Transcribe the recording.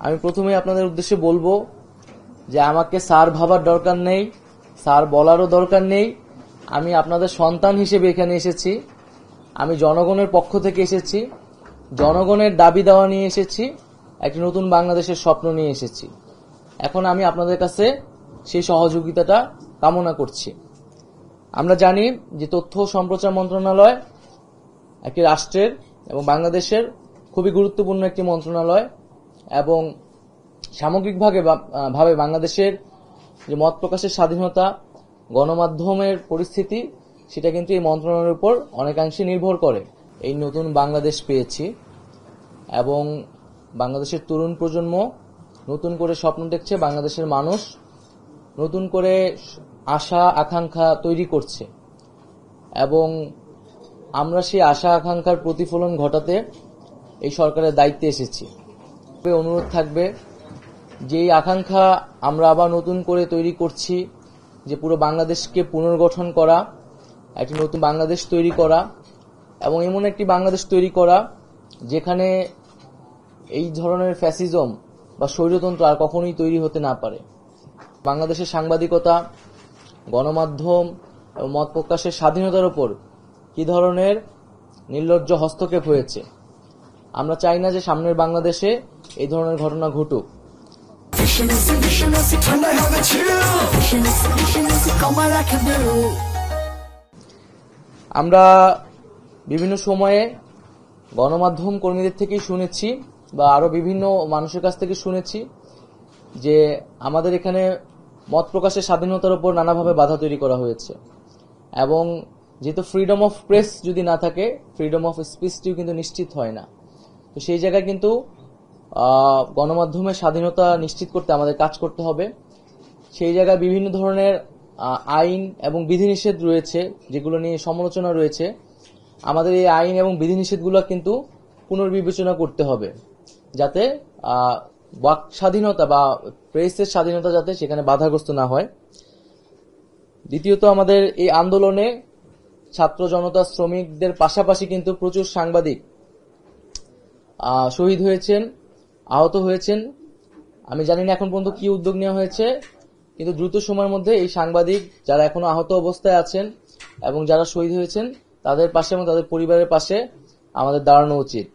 আমি প্রথমেই আপনাদের উদ্দেশ্যে বলবো যে আমাকে স্যার ভাবার দরকার নেই, স্যার বলারও দরকার নেই। আমি আপনাদের সন্তান হিসেবে এখানে এসেছি। আমি জনগণের পক্ষ থেকে এসেছি, জনগণের দাবি দেওয়া নিয়ে এসেছি, একটি নতুন বাংলাদেশের স্বপ্ন নিয়ে এসেছি। এখন আমি আপনাদের কাছে সেই সহযোগিতাটা কামনা করছি। আমরা জানি যে তথ্য ও সম্প্রচার মন্ত্রণালয় একটি রাষ্ট্রের এবং বাংলাদেশের খুবই গুরুত্বপূর্ণ একটি মন্ত্রণালয়, এবং সামগ্রিকভাবে বাংলাদেশের যে মত প্রকাশের স্বাধীনতা, গণমাধ্যমের পরিস্থিতি, সেটা কিন্তু এই মন্ত্রণালয়ের উপর অনেকাংশে নির্ভর করে। এই নতুন বাংলাদেশ পেয়েছি এবং বাংলাদেশের তরুণ প্রজন্ম নতুন করে স্বপ্ন দেখছে, বাংলাদেশের মানুষ নতুন করে আশা আকাঙ্ক্ষা তৈরি করছে, এবং আমরা সেই আশা আকাঙ্ক্ষার প্রতিফলন ঘটাতে এই সরকারের দায়িত্বে এসেছি। অনুরোধ থাকবে যে এই আকাঙ্ক্ষা আমরা আবার নতুন করে তৈরি করছি, যে পুরো বাংলাদেশকে পুনর্গঠন করা, একটি নতুন বাংলাদেশ তৈরি করা, এবং এমন একটি বাংলাদেশ তৈরি করা যেখানে এই ধরনের ফ্যাসিজম বা স্বৈরতন্ত্র আর কখনোই তৈরি হতে না পারে। বাংলাদেশের সাংবাদিকতা, গণমাধ্যম এবং মত প্রকাশের স্বাধীনতার উপর কি ধরনের নির্লজ্জ হস্তক্ষেপ হয়েছে। আমরা চাই না যে সামনের বাংলাদেশে এই ধরনের ঘটনা ঘটুক। আমরা বিভিন্ন সময়ে গণমাধ্যম কর্মীদের থেকেই শুনেছি বা আরো বিভিন্ন মানুষের কাছ থেকে শুনেছি যে আমাদের এখানে মত প্রকাশের স্বাধীনতার উপর নানাভাবে বাধা তৈরি করা হয়েছে, এবং যেহেতু ফ্রিডম অফ প্রেস যদি না থাকে, ফ্রিডম অফ স্পিচটিও কিন্তু নিশ্চিত হয় না। তো সেই জায়গায় কিন্তু গণমাধ্যমের স্বাধীনতা নিশ্চিত করতে আমাদের কাজ করতে হবে। সেই জায়গায় বিভিন্ন ধরনের আইন এবং বিধিনিষেধ রয়েছে, যেগুলো নিয়ে সমালোচনা রয়েছে। আমাদের এই আইন এবং বিধিনিষেধগুলো কিন্তু পুনর্বিবেচনা করতে হবে, যাতে বাক স্বাধীনতা বা প্রেসের স্বাধীনতা যাতে সেখানে বাধাগ্রস্ত না হয়। দ্বিতীয়ত, আমাদের এই আন্দোলনে ছাত্র জনতা, শ্রমিকদের পাশাপাশি কিন্তু প্রচুর সাংবাদিক শহীদ হয়েছেন, আহত হয়েছেন। আমি জানি না এখন পর্যন্ত কি উদ্যোগ নেওয়া হয়েছে, কিন্তু দ্রুত সময়ের মধ্যে এই সাংবাদিক যারা এখনো আহত অবস্থায় আছেন এবং যারা শহীদ হয়েছেন তাদের পাশে এবং তাদের পরিবারের পাশে আমাদের দাঁড়ানো উচিত।